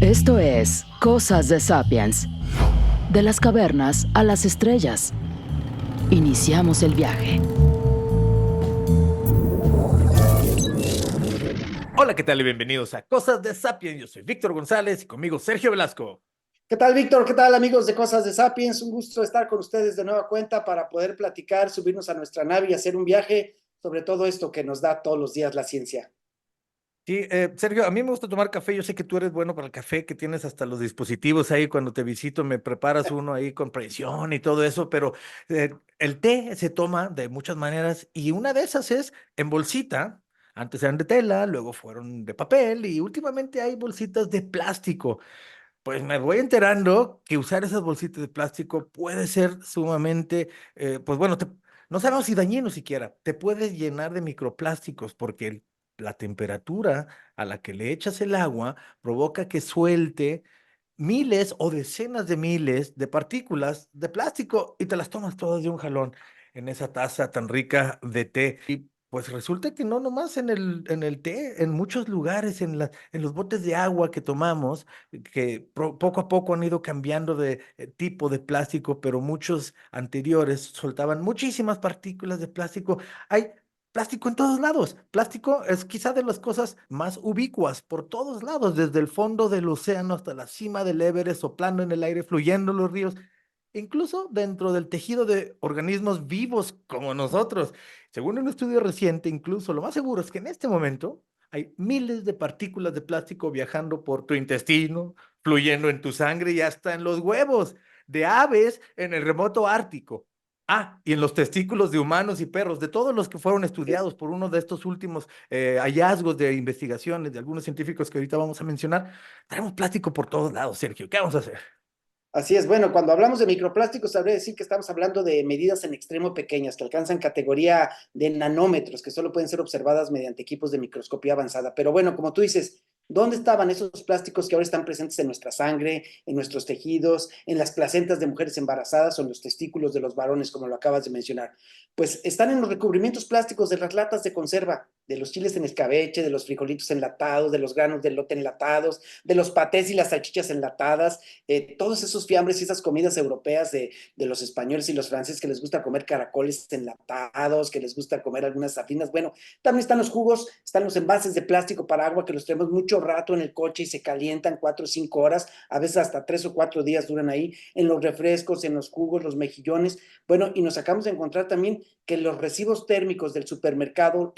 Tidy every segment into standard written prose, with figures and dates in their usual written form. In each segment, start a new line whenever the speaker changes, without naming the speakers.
Esto es Cosas de Sapiens. De las cavernas a las estrellas. Iniciamos el viaje.
Hola, ¿qué tal? Y bienvenidos a Cosas de Sapiens. Yo soy Víctor González y conmigo Sergio Velasco.
¿Qué tal, Víctor? ¿Qué tal, amigos de Cosas de Sapiens? Un gusto estar con ustedes de nueva cuenta para poder platicar, subirnos a nuestra nave y hacer un viaje sobre todo esto que nos da todos los días la ciencia.
Sí, Sergio, a mí me gusta tomar café. Yo sé que tú eres bueno para el café, que tienes hasta los dispositivos ahí cuando te visito, me preparas uno ahí con presión y todo eso, pero el té se toma de muchas maneras y una de esas es en bolsita. Antes eran de tela, luego fueron de papel y últimamente hay bolsitas de plástico. Pues me voy enterando que usar esas bolsitas de plástico puede ser sumamente, pues bueno, no sabemos si dañino siquiera, te puedes llenar de microplásticos porque la temperatura a la que le echas el agua provoca que suelte miles o decenas de miles de partículas de plástico y te las tomas todas de un jalón en esa taza tan rica de té. Y pues resulta que no nomás en el té, en muchos lugares, en los botes de agua que tomamos, que poco a poco han ido cambiando de tipo de plástico, pero muchos anteriores soltaban muchísimas partículas de plástico. Hay plástico en todos lados. Plástico es quizá de las cosas más ubicuas por todos lados, desde el fondo del océano hasta la cima del Everest, soplando en el aire, fluyendo en los ríos, incluso dentro del tejido de organismos vivos como nosotros. Según un estudio reciente, incluso lo más seguro es que en este momento hay miles de partículas de plástico viajando por tu intestino, fluyendo en tu sangre y hasta en los huevos de aves en el remoto Ártico. Ah, y en los testículos de humanos y perros, de todos los que fueron estudiados por uno de estos últimos hallazgos de investigaciones de algunos científicos que ahorita vamos a mencionar, tenemos plástico por todos lados, Sergio. ¿Qué vamos a hacer?
Así es, bueno, cuando hablamos de microplásticos, sabría decir que estamos hablando de medidas en extremo pequeñas que alcanzan categoría de nanómetros, que solo pueden ser observadas mediante equipos de microscopía avanzada. Pero bueno, como tú dices, ¿dónde estaban esos plásticos que ahora están presentes en nuestra sangre, en nuestros tejidos, en las placentas de mujeres embarazadas o en los testículos de los varones, como lo acabas de mencionar? Pues están en los recubrimientos plásticos de las latas de conserva, de los chiles en escabeche, de los frijolitos enlatados, de los granos de lote enlatados, de los patés y las salchichas enlatadas, todos esos fiambres y esas comidas europeas de los españoles y los franceses que les gusta comer caracoles enlatados, que les gusta comer algunas sardinas. Bueno, también están los jugos, están los envases de plástico para agua que los tenemos mucho rato en el coche y se calientan 4 o 5 horas, a veces hasta 3 o 4 días duran ahí, en los refrescos, en los jugos, los mejillones. Bueno, y nos acabamos de encontrar también que los recibos térmicos del supermercado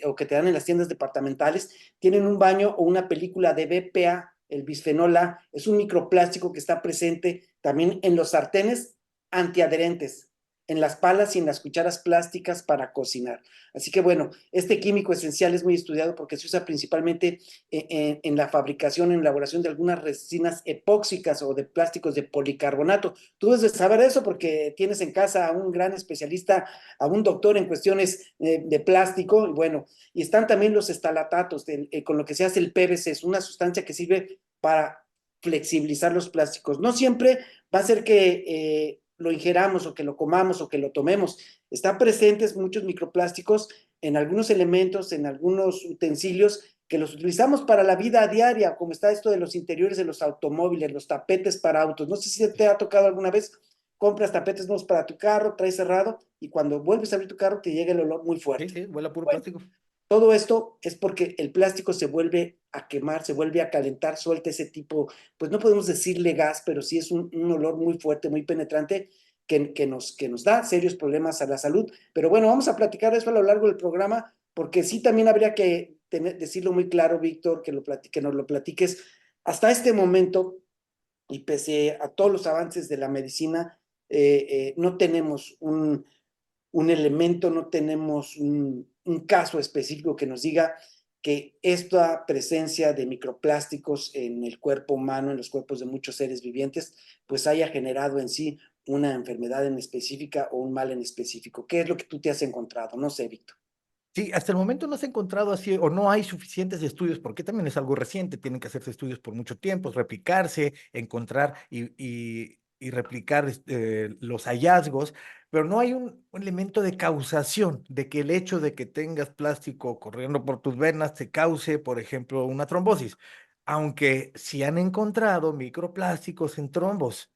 o que te dan en las tiendas departamentales tienen un baño o una película de BPA. El bisfenol A es un microplástico que está presente también en los sartenes antiadherentes, en las palas y en las cucharas plásticas para cocinar. Así que bueno, este químico esencial es muy estudiado porque se usa principalmente en la fabricación, en la elaboración de algunas resinas epóxicas o de plásticos de policarbonato. Tú debes de saber eso porque tienes en casa a un gran especialista, a un doctor en cuestiones de plástico, y bueno, y están también los estalatatos, con lo que se hace el PVC, es una sustancia que sirve para flexibilizar los plásticos. No siempre va a ser que lo ingeramos o que lo comamos o que lo tomemos. Están presentes muchos microplásticos en algunos elementos, en algunos utensilios que los utilizamos para la vida diaria, como está esto de los interiores de los automóviles, los tapetes para autos. No sé si te ha tocado alguna vez, compras tapetes nuevos para tu carro, traes cerrado y cuando vuelves a abrir tu carro te llega el olor muy
Sí,
fuerte.
sí, huele a puro
Bueno,
plástico.
todo esto es porque el plástico se vuelve a quemar, se vuelve a calentar, suelta ese tipo, pues no podemos decirle gas, pero sí es un olor muy fuerte, muy penetrante, que nos da serios problemas a la salud. Pero bueno, vamos a platicar de eso a lo largo del programa, porque sí también habría que decirlo muy claro, Víctor, que nos lo platiques. Hasta este momento, y pese a todos los avances de la medicina, no tenemos un elemento, no tenemos un caso específico que nos diga que esta presencia de microplásticos en el cuerpo humano, en los cuerpos de muchos seres vivientes, pues haya generado en sí una enfermedad en específica o un mal en específico. ¿Qué es lo que tú te has encontrado? No sé, Víctor.
Sí, hasta el momento no se ha encontrado así, o no hay suficientes estudios, porque también es algo reciente, tienen que hacerse estudios por mucho tiempo, replicarse, encontrar y replicar los hallazgos, pero no hay un elemento de causación, de que el hecho de que tengas plástico corriendo por tus venas te cause, por ejemplo, una trombosis. aunque sí han encontrado microplásticos en trombos,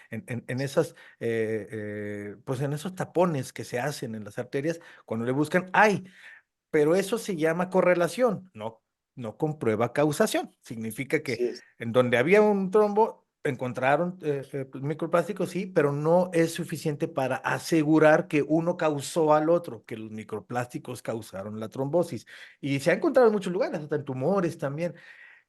en esas, pues en esos tapones que se hacen en las arterias, cuando le buscan, hay, pero eso se llama correlación, no comprueba causación. Significa que
Sí, es.
en donde había un trombo, encontraron microplásticos, sí, pero no es suficiente para asegurar que uno causó al otro, que los microplásticos causaron la trombosis. Y se ha encontrado en muchos lugares, hasta en tumores también.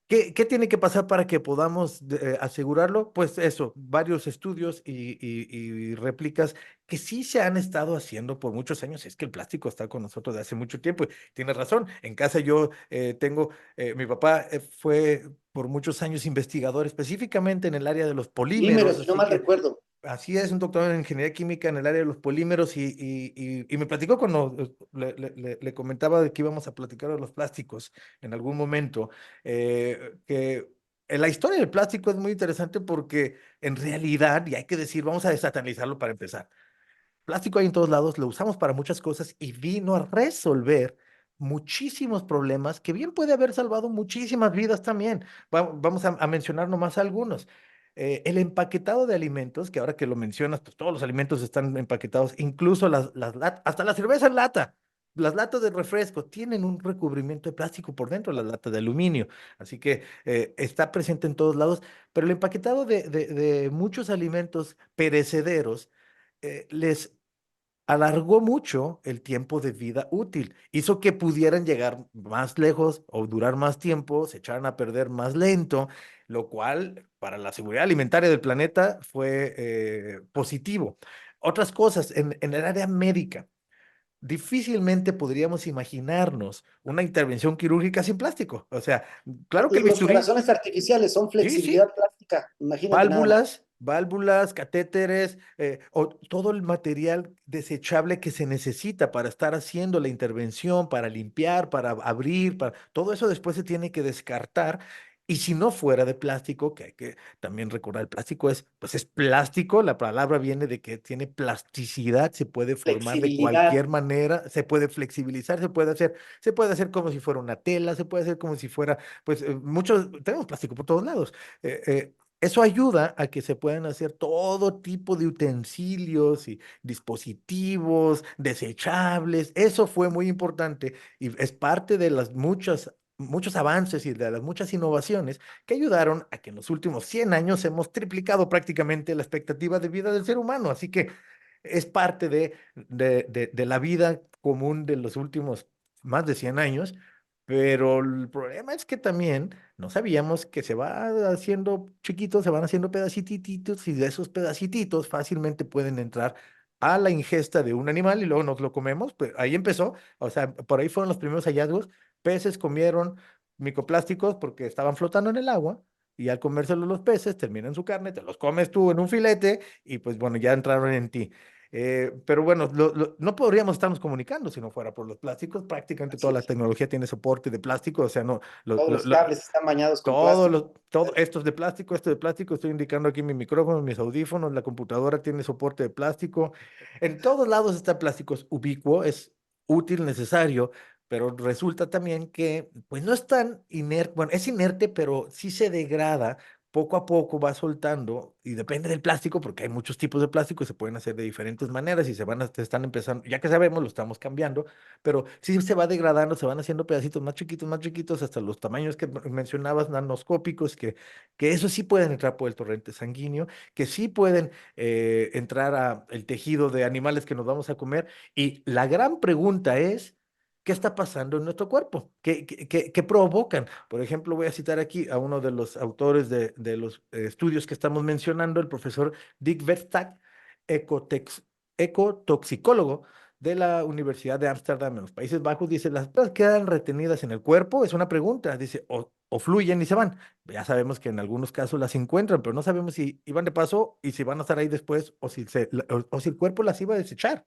¿Qué tiene que pasar para que podamos asegurarlo? Pues eso, varios estudios y réplicas que sí se han estado haciendo por muchos años. Es que el plástico está con nosotros de hace mucho tiempo. Y tienes razón, en casa yo tengo, mi papá fue por muchos años investigador específicamente en el área de los polímeros,
Polímeros, si no
así
mal
que
recuerdo.
así es, un doctor en ingeniería química en el área de los polímeros y me platicó cuando le comentaba de que íbamos a platicar de los plásticos en algún momento, que la historia del plástico es muy interesante porque en realidad, y hay que decir, vamos a desatanizarlo para empezar. Plástico hay en todos lados, lo usamos para muchas cosas y vino a resolver muchísimos problemas que bien puede haber salvado muchísimas vidas también. Vamos a mencionar nomás algunos. El empaquetado de alimentos, que ahora que lo mencionas, pues todos los alimentos están empaquetados, incluso hasta la cerveza en lata. Las latas de refresco tienen un recubrimiento de plástico por dentro, la lata de aluminio, así que está presente en todos lados, pero el empaquetado de muchos alimentos perecederos les alargó mucho el tiempo de vida útil, hizo que pudieran llegar más lejos o durar más tiempo, se echaran a perder más lento, lo cual para la seguridad alimentaria del planeta fue positivo. Otras cosas en el área médica. Difícilmente podríamos imaginarnos una intervención quirúrgica sin plástico. O sea, claro que el
Los
bisturí,
corazones artificiales son
sí, sí,
flexibilidad plástica, imagínate nada más.
válvulas, catéteres, o todo el material desechable que se necesita para estar haciendo la intervención, para limpiar, para abrir, todo eso después se tiene que descartar. Y si no fuera de plástico, que hay que también recordar, el plástico pues es plástico, la palabra viene de que tiene plasticidad, se puede formar de
Flexibilidad,
cualquier manera, se puede flexibilizar, se puede hacer como si fuera una tela, se puede hacer como si fuera, pues tenemos plástico por todos lados. Eh, eh, Eso ayuda a que se puedan hacer todo tipo de utensilios y dispositivos desechables. Eso fue muy importante y es parte de las muchos avances y de las muchas innovaciones que ayudaron a que en los últimos 100 años hemos triplicado prácticamente la expectativa de vida del ser humano. Así que es parte de la vida común de los últimos más de 100 años. Pero el problema es que también no sabíamos que se va haciendo chiquitos, se van haciendo pedacititos y de esos pedacititos fácilmente pueden entrar a la ingesta de un animal y luego nos lo comemos. Pues ahí empezó, o sea, por ahí fueron los primeros hallazgos. Peces comieron microplásticos porque estaban flotando en el agua y al comérselos los peces terminan su carne, te los comes tú en un filete y pues bueno, ya entraron en ti. Pero bueno, no podríamos estarnos comunicando si no fuera por los plásticos. Prácticamente
así
toda la
es.
tecnología tiene soporte de plástico, o sea, no,
Todos los cables están bañados con plástico.
todo esto es de plástico, esto de plástico, estoy indicando aquí mi micrófono, mis audífonos, la computadora tiene soporte de plástico. En todos lados está plástico, es ubicuo, es útil, necesario, pero resulta también que, pues no es tan inerte, bueno, es inerte, pero sí se degrada. Poco a poco va soltando y depende del plástico, porque hay muchos tipos de plástico y se pueden hacer de diferentes maneras y se están empezando, ya que sabemos, lo estamos cambiando, pero sí se va degradando, se van haciendo pedacitos más chiquitos, hasta los tamaños que mencionabas, nanoscópicos, que eso sí pueden entrar por el torrente sanguíneo, que sí pueden entrar a el tejido de animales que nos vamos a comer. Y la gran pregunta es, ¿qué está pasando en nuestro cuerpo? ¿Qué provocan? Por ejemplo, voy a citar aquí a uno de los autores de los estudios que estamos mencionando, el profesor Dick Verstag, ecotex- ecotoxicólogo de la Universidad de Ámsterdam en los Países Bajos. Dice, las cosas quedan retenidas en el cuerpo, es una pregunta, dice, o fluyen y se van. Ya sabemos que en algunos casos las encuentran, pero no sabemos si iban de paso y si van a estar ahí después o si el cuerpo las iba a desechar.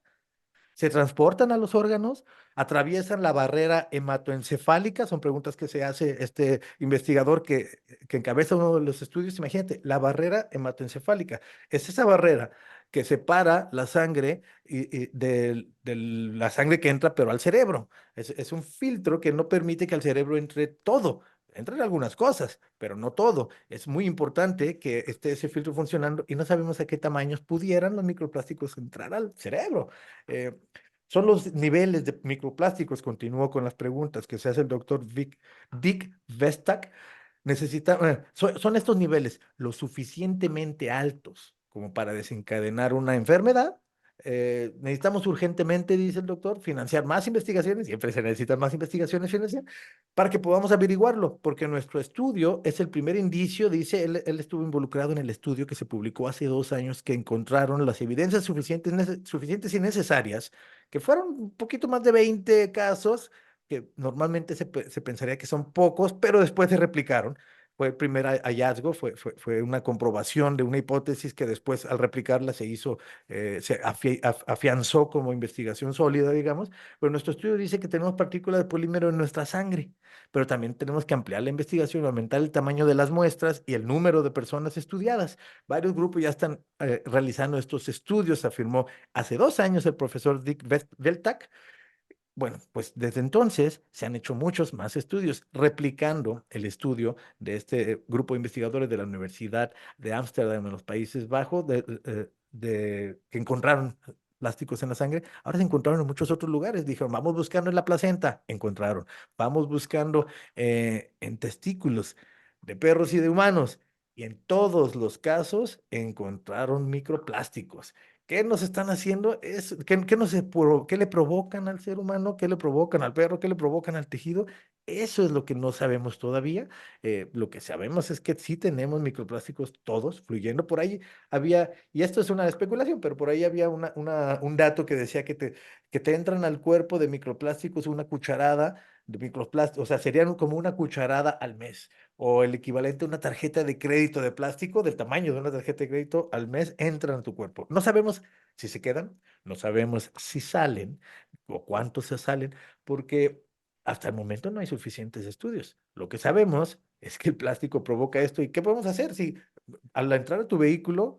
Se transportan a los órganos, atraviesan la barrera hematoencefálica, son preguntas que se hace este investigador que encabeza uno de los estudios. Imagínate, la barrera hematoencefálica es esa barrera que separa la sangre de la sangre que entra, pero al cerebro. Es un filtro que no permite que al cerebro entre todo. Entran algunas cosas, pero no todo. Es muy importante que esté ese filtro funcionando y no sabemos a qué tamaños pudieran los microplásticos entrar al cerebro. Eh, Son los niveles de microplásticos, continúo con las preguntas que se hace el doctor Dick Vestak. Son estos niveles lo suficientemente altos como para desencadenar una enfermedad. Necesitamos urgentemente, dice el doctor, financiar más investigaciones, siempre se necesitan más investigaciones financieras, para que podamos averiguarlo, porque nuestro estudio es el primer indicio, dice, él estuvo involucrado en el estudio que se publicó hace 2 años, que encontraron las evidencias suficientes y necesarias, que fueron un poquito más de 20 casos, que normalmente se pensaría que son pocos, pero después se replicaron. Fue el primer hallazgo, fue una comprobación de una hipótesis que después al replicarla se afianzó como investigación sólida, digamos. Pero nuestro estudio dice que tenemos partículas de polímero en nuestra sangre, pero también tenemos que ampliar la investigación, aumentar el tamaño de las muestras y el número de personas estudiadas. Varios grupos ya están realizando estos estudios, afirmó hace 2 años el profesor Dick Veltak. Bueno, pues desde entonces se han hecho muchos más estudios, replicando el estudio de este grupo de investigadores de la Universidad de Ámsterdam en los Países Bajos, que encontraron plásticos en la sangre. Ahora se encontraron en muchos otros lugares. Dijeron, vamos buscando en la placenta, encontraron. Vamos buscando en testículos de perros y de humanos. Y en todos los casos encontraron microplásticos. ¿Qué nos están haciendo? ¿Qué le provocan al ser humano? ¿Qué le provocan al perro? ¿Qué le provocan al tejido? Eso es lo que no sabemos todavía. Lo que sabemos es que sí tenemos microplásticos todos fluyendo. Por ahí y esto es una especulación, pero por ahí había un dato que decía que te entran al cuerpo de microplásticos una cucharada de microplásticos, o sea, serían como una cucharada al mes o el equivalente a una tarjeta de crédito de plástico del tamaño de una tarjeta de crédito al mes entran a tu cuerpo. No sabemos si se quedan, no sabemos si salen o cuántos se salen, porque hasta el momento no hay suficientes estudios. Lo que sabemos es que el plástico provoca esto. ¿Y qué podemos hacer si al entrar a tu vehículo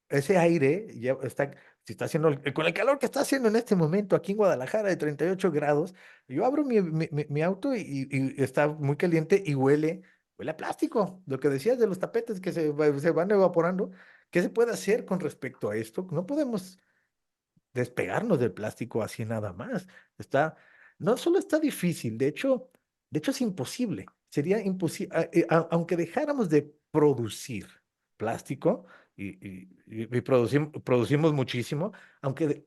ese aire ya está, si está haciendo, con el calor que está haciendo en este momento aquí en Guadalajara de 38 grados, yo abro mi auto y está muy caliente y huele a plástico? Lo que decías de los tapetes que se van evaporando, ¿qué se puede hacer con respecto a esto? No podemos despegarnos del plástico así nada más. Está, no solo está difícil, de hecho es imposible. Sería imposible, aunque dejáramos de producir plástico y producimos muchísimo, aunque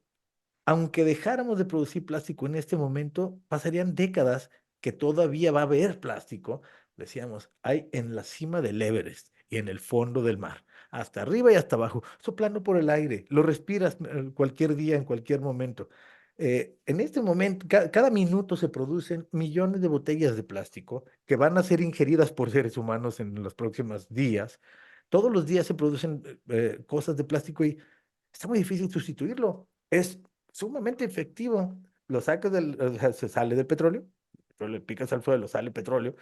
aunque dejáramos de producir plástico en este momento, pasarían décadas que todavía va a haber plástico. Decíamos, hay en la cima del Everest y en el fondo del mar, hasta arriba y hasta abajo, soplando por el aire. Lo respiras cualquier día, en cualquier momento. En este momento, cada minuto se producen millones de botellas de plástico que van a ser ingeridas por seres humanos en los próximos días. Todos los días se producen cosas de plástico y está muy difícil sustituirlo. Es sumamente efectivo. Lo sacas o sea, se sale del petróleo, le picas al suelo, sale petróleo.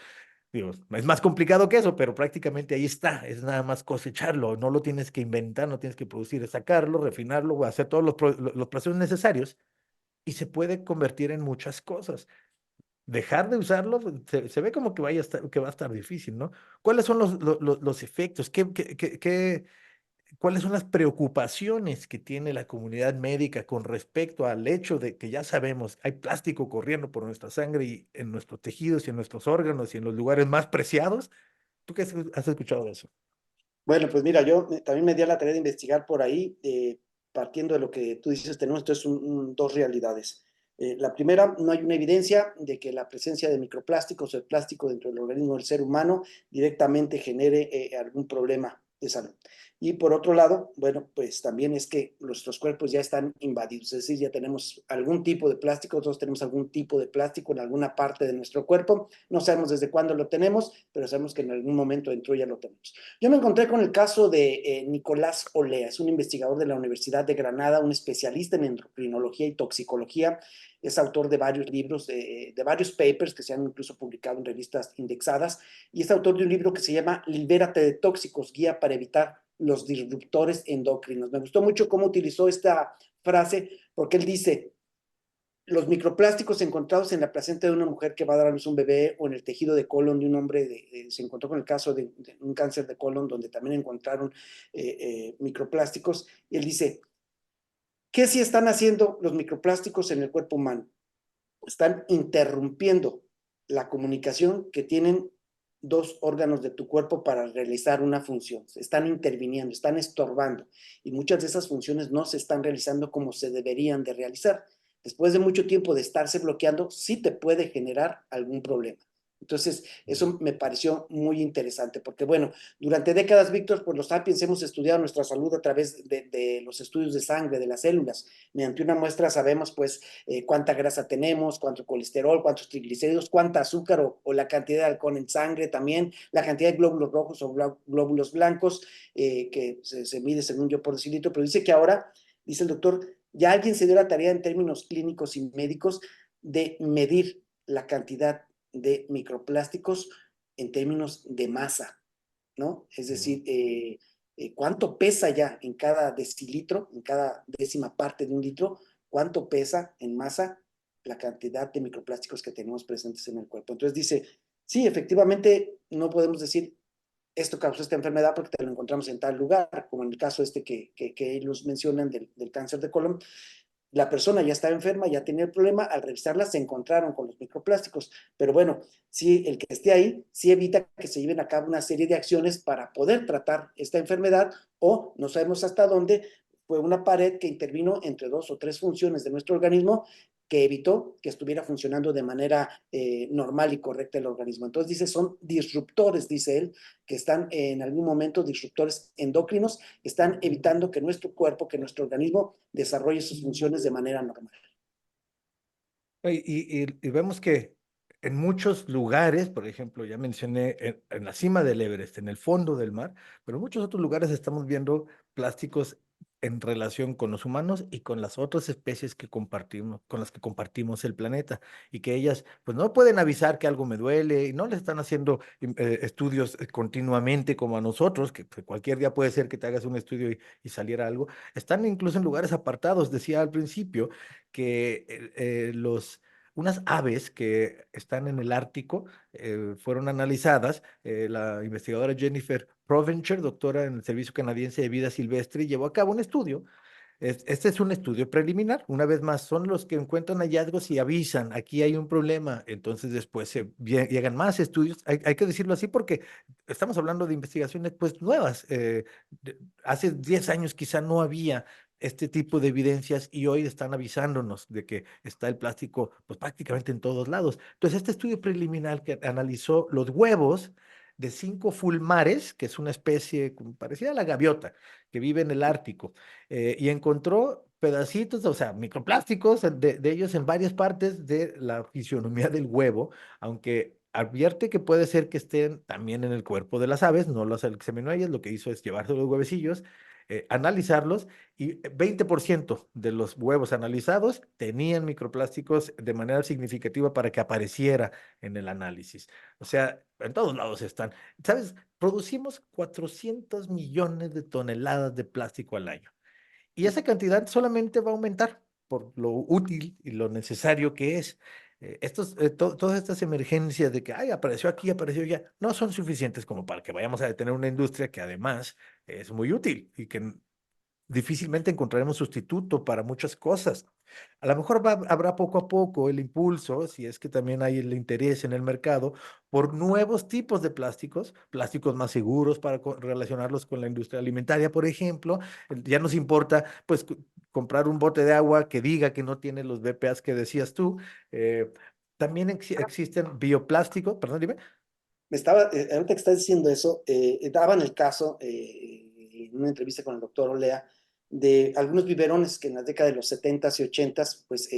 Digo, es más complicado que eso, pero prácticamente ahí está. Es nada más cosecharlo. No lo tienes que inventar, no tienes que producir, es sacarlo, refinarlo, hacer todos los procesos necesarios y se puede convertir en muchas cosas. Dejar de usarlo se ve como que va a estar difícil, ¿no? ¿Cuáles son los efectos? ¿Cuáles son las preocupaciones que tiene la comunidad médica con respecto al hecho de que ya sabemos, hay plástico corriendo por nuestra sangre y en nuestros tejidos y en nuestros órganos y en los lugares más preciados? ¿Tú qué has escuchado de eso?
Bueno, pues mira, yo también me di a la tarea de investigar por ahí, partiendo de lo que tú dices, tenemos entonces dos realidades. La primera, no hay una evidencia de que la presencia de microplásticos o de plástico dentro del organismo del ser humano directamente genere algún problema de salud. Y por otro lado, bueno, pues también es que nuestros cuerpos ya están invadidos, es decir, ya tenemos algún tipo de plástico, nosotros tenemos algún tipo de plástico en alguna parte de nuestro cuerpo, no sabemos desde cuándo lo tenemos, pero sabemos que en algún momento dentro ya lo tenemos. Yo me encontré con el caso de Nicolás Olea, es un investigador de la Universidad de Granada, un especialista en endocrinología y toxicología, es autor de varios libros, de varios papers que se han incluso publicado en revistas indexadas, y es autor de un libro que se llama Libérate de tóxicos, guía para evitar los disruptores endocrinos. Me gustó mucho cómo utilizó esta frase, porque él dice, los microplásticos encontrados en la placenta de una mujer que va a dar a luz un bebé o en el tejido de colon de un hombre, se encontró con el caso de un cáncer de colon donde también encontraron microplásticos, y él dice, ¿qué sí están haciendo los microplásticos en el cuerpo humano? Están interrumpiendo la comunicación que tienen dos órganos de tu cuerpo para realizar una función. Están interviniendo, están estorbando, y muchas de esas funciones no se están realizando como se deberían de realizar. Después de mucho tiempo de estarse bloqueando, sí te puede generar algún problema. Entonces, eso me pareció muy interesante, porque bueno, durante décadas, Víctor, pues los sapiens hemos estudiado nuestra salud a través de los estudios de sangre, de las células. Mediante una muestra sabemos, pues, cuánta grasa tenemos, cuánto colesterol, cuántos triglicéridos, cuánta azúcar o la cantidad de alcohol en sangre también, la cantidad de glóbulos rojos o glóbulos blancos, que se mide según yo por decilitro, pero dice que ahora, dice el doctor, ya alguien se dio la tarea en términos clínicos y médicos de medir la cantidad de microplásticos en términos de masa, ¿no? Es decir, cuánto pesa ya en cada decilitro, en cada décima parte de un litro, cuánto pesa en masa la cantidad de microplásticos que tenemos presentes en el cuerpo. Entonces dice, sí, efectivamente, no podemos decir esto causó esta enfermedad porque te lo encontramos en tal lugar, como en el caso este que ellos mencionan del cáncer de colon. La persona ya estaba enferma, ya tenía el problema, al revisarla se encontraron con los microplásticos, pero bueno, sí, el que esté ahí, sí evita que se lleven a cabo una serie de acciones para poder tratar esta enfermedad, o no sabemos hasta dónde fue una pared que intervino entre dos o tres funciones de nuestro organismo que evitó que estuviera funcionando de manera normal y correcta el organismo. Entonces dice, son disruptores, dice él, que están en algún momento, disruptores endocrinos, que están evitando que nuestro cuerpo, que nuestro organismo desarrolle sus funciones de manera normal.
Y vemos que en muchos lugares, por ejemplo, ya mencioné en la cima del Everest, en el fondo del mar, pero en muchos otros lugares estamos viendo plásticos en relación con los humanos y con las otras especies que compartimos, con las que compartimos el planeta, y que ellas pues no pueden avisar que algo me duele y no le están haciendo estudios continuamente como a nosotros, que cualquier día puede ser que te hagas un estudio y saliera algo. Están incluso en lugares apartados, decía al principio que unas aves que están en el Ártico fueron analizadas. La investigadora Jennifer Provencher, doctora en el Servicio Canadiense de Vida Silvestre, llevó a cabo un estudio. Este es un estudio preliminar. Una vez más, son los que encuentran hallazgos y avisan, aquí hay un problema. Entonces después llegan más estudios. Hay que decirlo así porque estamos hablando de investigaciones pues nuevas. Hace 10 años quizá no había este tipo de evidencias y hoy están avisándonos de que está el plástico pues prácticamente en todos lados. Entonces este estudio preliminar que analizó los huevos de 5 fulmares, que es una especie parecida a la gaviota, que vive en el Ártico, y encontró pedacitos, o sea, microplásticos de ellos en varias partes de la fisionomía del huevo, aunque advierte que puede ser que estén también en el cuerpo de las aves, no las examinó ellas, lo que hizo es llevarse los huevecillos, analizarlos, y 20% de los huevos analizados tenían microplásticos de manera significativa para que apareciera en el análisis. O sea, en todos lados están. ¿Sabes? Producimos 400 millones de toneladas de plástico al año. Y esa cantidad solamente va a aumentar por lo útil y lo necesario que es. Todas estas emergencias de que, ay, apareció aquí, apareció allá, no son suficientes como para que vayamos a detener una industria que además es muy útil y que difícilmente encontraremos sustituto para muchas cosas. A lo mejor habrá poco a poco el impulso, si es que también hay el interés en el mercado, por nuevos tipos de plásticos, plásticos más seguros para relacionarlos con la industria alimentaria, por ejemplo. Ya nos importa, pues, comprar un bote de agua que diga que no tiene los BPAs que decías tú. Eh, También existen bioplásticos, perdón, dime.
Ahorita que estás diciendo eso, daban el caso en una entrevista con el doctor Olea de algunos biberones que en la década de los 70s y 80s, pues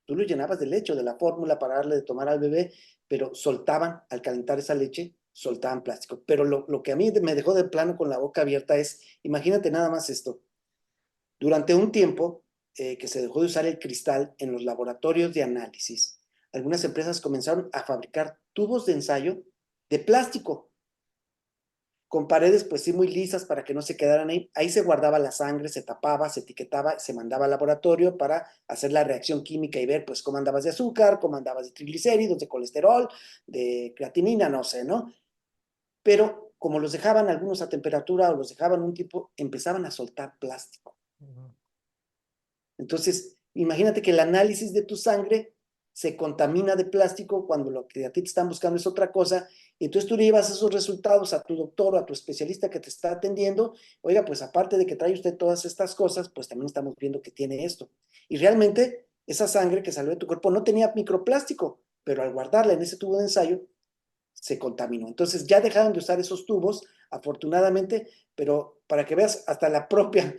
tú lo llenabas de leche o de la fórmula para darle de tomar al bebé, pero soltaban, al calentar esa leche, soltaban plástico. Pero lo que a mí me dejó de plano con la boca abierta es, imagínate nada más esto, durante un tiempo que se dejó de usar el cristal en los laboratorios de análisis, algunas empresas comenzaron a fabricar tubos de ensayo de plástico. con paredes pues sí muy lisas para que no se quedaran ahí. Ahí se guardaba la sangre, se tapaba, se etiquetaba, se mandaba al laboratorio para hacer la reacción química y ver pues cómo andabas de azúcar, cómo andabas de triglicéridos, de colesterol, de creatinina, no sé, ¿no? Pero como los dejaban algunos a temperatura o los dejaban un tiempo, empezaban a soltar plástico. Entonces, imagínate que el análisis de tu sangre se contamina de plástico cuando lo que a ti te están buscando es otra cosa. Y entonces tú le llevas esos resultados a tu doctor o a tu especialista que te está atendiendo. Oiga, pues aparte de que trae usted todas estas cosas, pues también estamos viendo que tiene esto. Y realmente esa sangre que salió de tu cuerpo no tenía microplástico, pero al guardarla en ese tubo de ensayo, se contaminó. Entonces ya dejaron de usar esos tubos, afortunadamente, pero para que veas, hasta la propia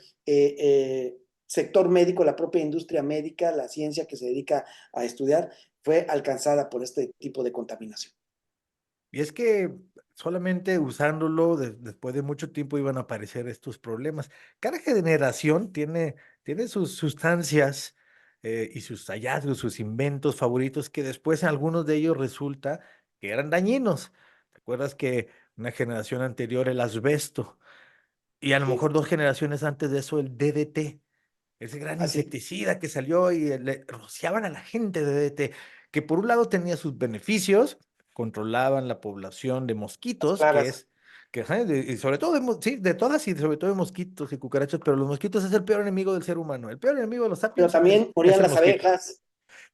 sector médico, la propia industria médica, la ciencia que se dedica a estudiar, fue alcanzada por este tipo de contaminación.
Y es que solamente usándolo después de mucho tiempo iban a aparecer estos problemas. Cada generación tiene sus sustancias y sus hallazgos, sus inventos favoritos que después algunos de ellos resulta que eran dañinos. ¿Te acuerdas que una generación anterior el asbesto y a lo
Sí,
mejor dos generaciones antes de eso el DDT? Ese gran
así,
insecticida que salió y le rociaban a la gente de DDT, que por un lado tenía sus beneficios, controlaban la población de
las
mosquitos, que
plagas.
es, que, ajá, y sobre todo, sí, de todas y sobre todo de mosquitos y cucarachas, pero los mosquitos es el peor enemigo del ser humano. El peor enemigo de los
Pero
sapiens
también
es
morían
el
las
mosquito,
abejas,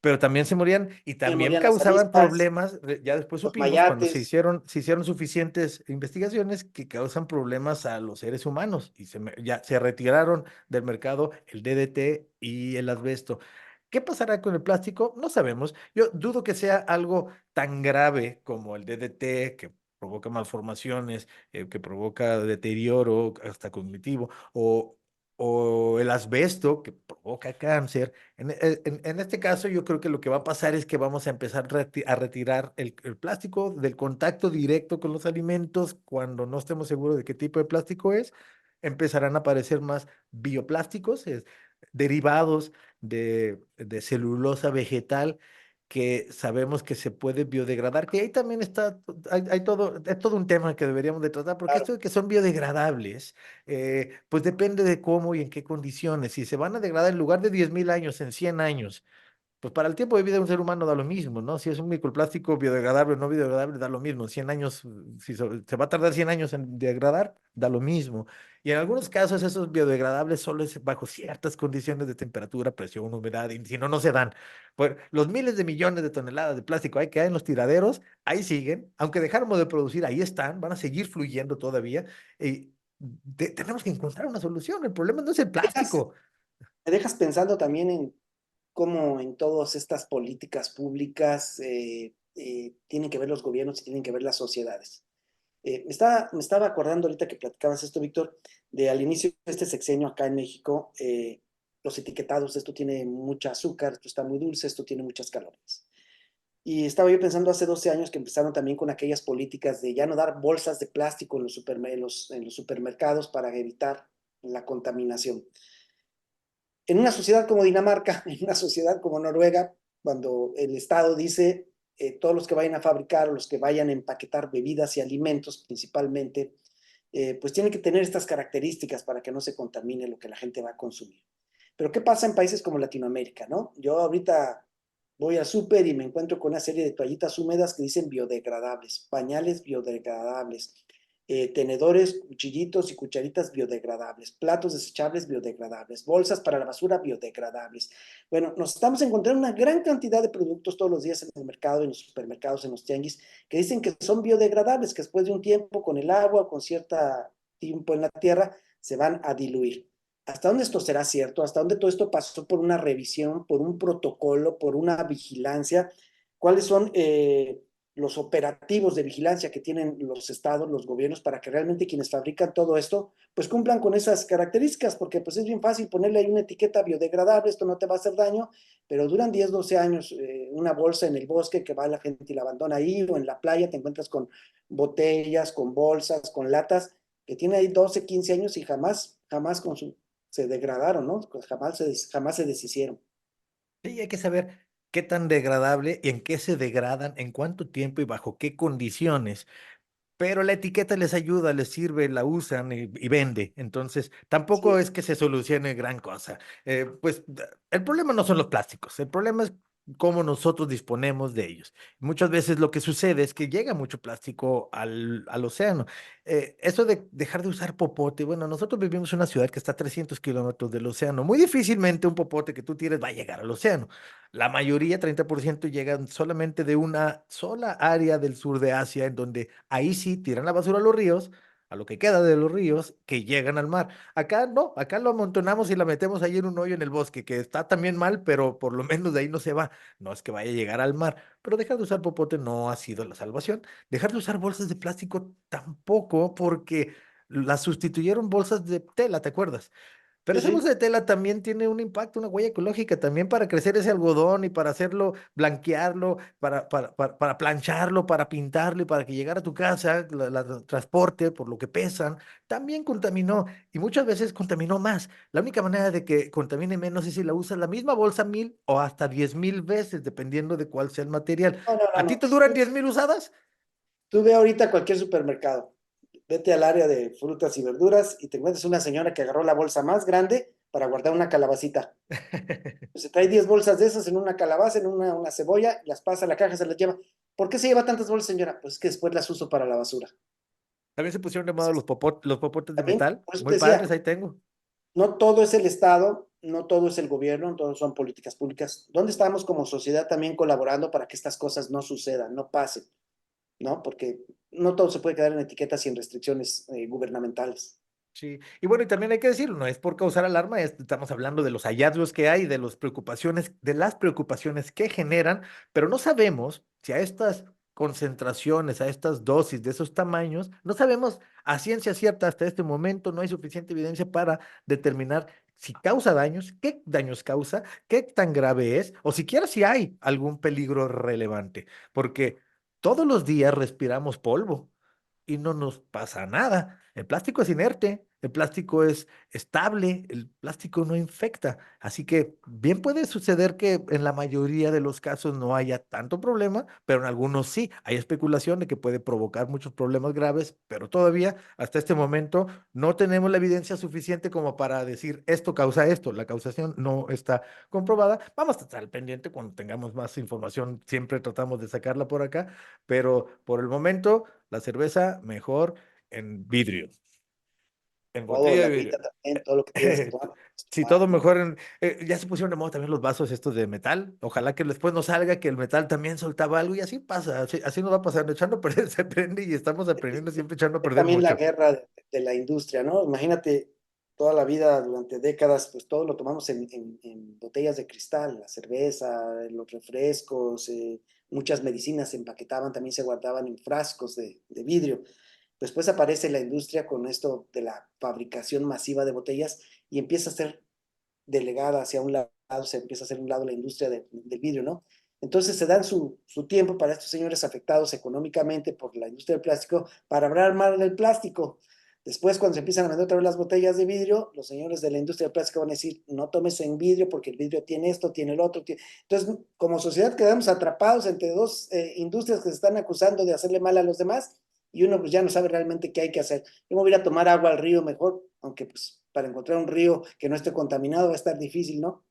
pero también se morían y también
morían las
causaban
avispas,
problemas. Ya después
los
supimos, cuando se
mayates.
hicieron, se hicieron suficientes investigaciones, que causan problemas a los seres humanos y ya se retiraron del mercado el DDT y el asbesto. ¿Qué pasará con el plástico? No sabemos. Yo dudo que sea algo tan grave como el DDT, que provoca malformaciones, que provoca deterioro hasta cognitivo, o el asbesto, que provoca cáncer. En este caso, yo creo que lo que va a pasar es que vamos a empezar a retirar el plástico del contacto directo con los alimentos cuando no estemos seguros de qué tipo de plástico es. Empezarán a aparecer más bioplásticos, derivados de celulosa vegetal que sabemos que se puede biodegradar, que ahí también está, hay todo, es todo un tema que deberíamos de tratar, porque
Claro.
esto de que son biodegradables, pues depende de cómo y en qué condiciones. Si se van a degradar en lugar de 10.000 años, en 100 años, pues para el tiempo de vida de un ser humano da lo mismo, ¿no? Si es un microplástico biodegradable o no biodegradable, da lo mismo. 100 años, si se va a tardar 100 años en degradar, da lo mismo. Y en algunos casos esos biodegradables solo es bajo ciertas condiciones de temperatura, presión, humedad, y si no, no se dan. Pues los miles de millones de toneladas de plástico ahí que hay en los tiraderos, ahí siguen, aunque dejáramos de producir, ahí están, van a seguir fluyendo todavía. Y tenemos que encontrar una solución. El problema no es el
Dejas-
plástico.
Me dejas pensando también en cómo en todas estas políticas públicas tienen que ver los gobiernos y tienen que ver las sociedades. Me estaba acordando ahorita que platicabas esto, Víctor, de al inicio de este sexenio acá en México, los etiquetados, esto tiene mucha azúcar, esto está muy dulce, esto tiene muchas calorías. Y estaba yo pensando hace 12 años que empezaron también con aquellas políticas de ya no dar bolsas de plástico en en los supermercados para evitar la contaminación. En una sociedad como Dinamarca, en una sociedad como Noruega, cuando el Estado dice todos los que vayan a fabricar o los que vayan a empaquetar bebidas y alimentos principalmente, pues tienen que tener estas características para que no se contamine lo que la gente va a consumir. Pero ¿qué pasa en países como Latinoamérica, no? Yo ahorita voy al súper y me encuentro con una serie de toallitas húmedas que dicen biodegradables, pañales biodegradables, tenedores, cuchillitos y cucharitas biodegradables, platos desechables biodegradables, bolsas para la basura biodegradables. Bueno, nos estamos encontrando una gran cantidad de productos todos los días en el mercado, en los supermercados, en los tianguis, que dicen que son biodegradables, que después de un tiempo con el agua, con cierto tiempo en la tierra, se van a diluir. ¿Hasta dónde esto será cierto? ¿Hasta dónde todo esto pasó por una revisión, por un protocolo, por una vigilancia? ¿Cuáles son los operativos de vigilancia que tienen los estados, los gobiernos, para que realmente quienes fabrican todo esto, pues cumplan con esas características? Porque pues es bien fácil ponerle ahí una etiqueta biodegradable, esto no te va a hacer daño, pero duran 10, 12 años, una bolsa en el bosque que va la gente y la abandona ahí, o en la playa te encuentras con botellas, con bolsas, con latas, que tiene ahí 12, 15 años y jamás se degradaron, ¿no? Pues jamás se deshicieron.
Sí, hay que saber qué tan degradable y en qué se degradan, en cuánto tiempo y bajo qué condiciones. pero la etiqueta les ayuda, les sirve, la usan y vende. Entonces, tampoco
Sí.
es que se solucione gran cosa. El problema no son los plásticos, el problema es cómo nosotros disponemos de ellos. Muchas veces lo que sucede es que llega mucho plástico al océano. Eso de dejar de usar popote, bueno, nosotros vivimos en una ciudad que está a 300 kilómetros del océano. Muy difícilmente un popote que tú tires va a llegar al océano. La mayoría, 30%, llegan solamente de una sola área del sur de Asia, en donde ahí sí tiran la basura a los ríos, a lo que queda de los ríos, que llegan al mar. Acá no, acá lo amontonamos y la metemos ahí en un hoyo en el bosque, que está también mal, pero por lo menos de ahí no se va. No es que vaya a llegar al mar, pero dejar de usar popote no ha sido la salvación. Dejar de usar bolsas de plástico tampoco, porque las sustituyeron bolsas de tela, ¿te acuerdas? Pero
Sí,
esa bolsa
sí.
de tela también tiene un impacto, una huella ecológica, también para crecer ese algodón y para hacerlo, blanquearlo, para plancharlo, para pintarlo y para que llegara a tu casa, transporte, por lo que pesan, también contaminó y muchas veces contaminó más. La única manera de que contamine menos es si la usas la misma bolsa 1000 o hasta 10,000 veces, dependiendo de cuál sea el material.
No, no, no,
¿A ti
no.
te duran 10,000 usadas?
Tú ve ahorita a cualquier supermercado, vete al área de frutas y verduras y te encuentras una señora que agarró la bolsa más grande para guardar una calabacita. Se trae 10 bolsas de esas en una calabaza, en una cebolla, las pasa a la caja, se las lleva. ¿Por qué se lleva tantas bolsas, señora? Pues es que después las uso para la basura.
También se pusieron de moda los popotes de
También,
metal,
por eso te
muy padres,
decía,
ahí tengo.
no todo es el Estado, no todo es el gobierno, no todo son políticas públicas. ¿Dónde estamos como sociedad también colaborando para que estas cosas no sucedan, no pasen? ¿No? Porque no todo se puede quedar en etiquetas y en restricciones gubernamentales.
Sí, y bueno, y también hay que decirlo, no es por causar alarma, estamos hablando de los hallazgos que hay, de las preocupaciones que generan, pero no sabemos si a estas concentraciones, a estas dosis de esos tamaños, no sabemos a ciencia cierta hasta este momento, no hay suficiente evidencia para determinar si causa daños, qué daños causa, qué tan grave es, o siquiera si hay algún peligro relevante, porque todos los días respiramos polvo y no nos pasa nada. El plástico es inerte, el plástico es estable, el plástico no infecta. Así que bien puede suceder que en la mayoría de los casos no haya tanto problema, pero en algunos sí. Hay especulación de que puede provocar muchos problemas graves, pero todavía hasta este momento no tenemos la evidencia suficiente como para decir esto causa esto. La causación no está comprobada. Vamos a estar al pendiente cuando tengamos más información. Siempre tratamos de sacarla por acá, pero por el momento la cerveza mejor en vidrio, en
Todo,
botella
la
de
agüita
vidrio.
también, todo lo que tienes que tomar, pues,
Sí, todo
tomar.
mejor ya se pusieron de moda también los vasos estos de metal. Ojalá que después no salga que el metal también soltaba algo y así pasa, así nos va pasando, echando a perder se aprende y estamos aprendiendo siempre echando a
Es
perder
también la
mucho.
guerra de la industria, ¿no? Imagínate toda la vida, durante décadas, pues todo lo tomamos en botellas de cristal, la cerveza, los refrescos, muchas medicinas se empaquetaban, también se guardaban en frascos de vidrio. Después aparece la industria con esto de la fabricación masiva de botellas y empieza a ser delegada hacia un lado, se empieza a hacer un lado la industria del vidrio, ¿no? Entonces se dan su tiempo para estos señores afectados económicamente por la industria del plástico para hablar mal del plástico. Después, cuando se empiezan a vender otra vez las botellas de vidrio, los señores de la industria del plástico van a decir, no tomes en vidrio porque el vidrio tiene esto, tiene el otro. Entonces, como sociedad quedamos atrapados entre dos industrias que se están acusando de hacerle mal a los demás y uno pues ya no sabe realmente qué hay que hacer. Yo me voy a ir a tomar agua al río mejor, aunque pues para encontrar un río que no esté contaminado va a estar difícil, ¿no?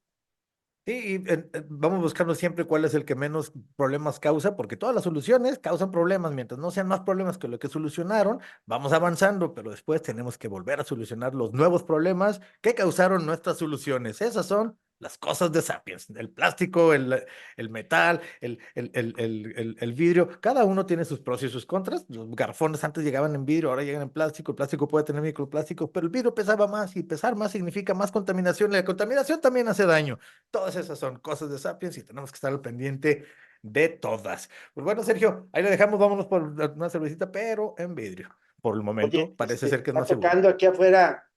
Sí, y vamos buscando siempre cuál es el que menos problemas causa, porque todas las soluciones causan problemas. Mientras no sean más problemas que lo que solucionaron, vamos avanzando, pero después tenemos que volver a solucionar los nuevos problemas que causaron nuestras soluciones. Esas son las cosas de Sapiens: el plástico, el metal, el vidrio. Cada uno tiene sus pros y sus contras. Los garrafones antes llegaban en vidrio, ahora llegan en plástico. El plástico puede tener microplásticos, pero el vidrio pesaba más y pesar más significa más contaminación. Y la contaminación también hace daño. Todas esas son cosas de Sapiens y tenemos que estar al pendiente de todas. Pues bueno, Sergio, ahí le dejamos, vámonos por una cervecita, pero en vidrio. Por el
Oye,
momento parece ser que es
está
más seguro.
tocando aquí afuera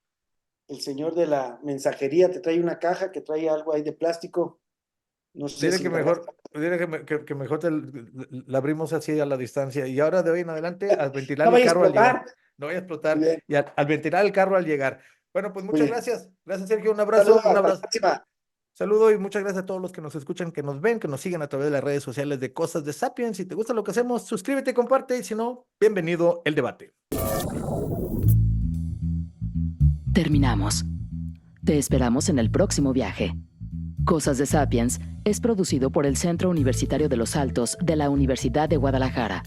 el señor de la mensajería, te trae una caja que trae algo ahí de plástico, no sé
Dile
si
que
encargaste.
mejor, dile que mejor la abrimos así a la distancia. Y ahora de hoy en adelante, al ventilar
No
el
vaya a
carro al llegar.
explotar.
No vaya a
Muy
explotar.
bien,
Y al ventilar el carro al llegar. Bueno, pues
muy
muchas
bien.
gracias. Gracias, Sergio. Un
Saludos,
abrazo, un
hasta la
abrazo.
próxima.
Saludo y muchas gracias a todos los que nos escuchan, que nos ven, que nos siguen a través de las redes sociales de Cosas de Sapiens. Si te gusta lo que hacemos, suscríbete, comparte y si no, bienvenido el debate.
Terminamos. Te esperamos en el próximo viaje. Cosas de Sapiens es producido por el Centro Universitario de los Altos de la Universidad de Guadalajara.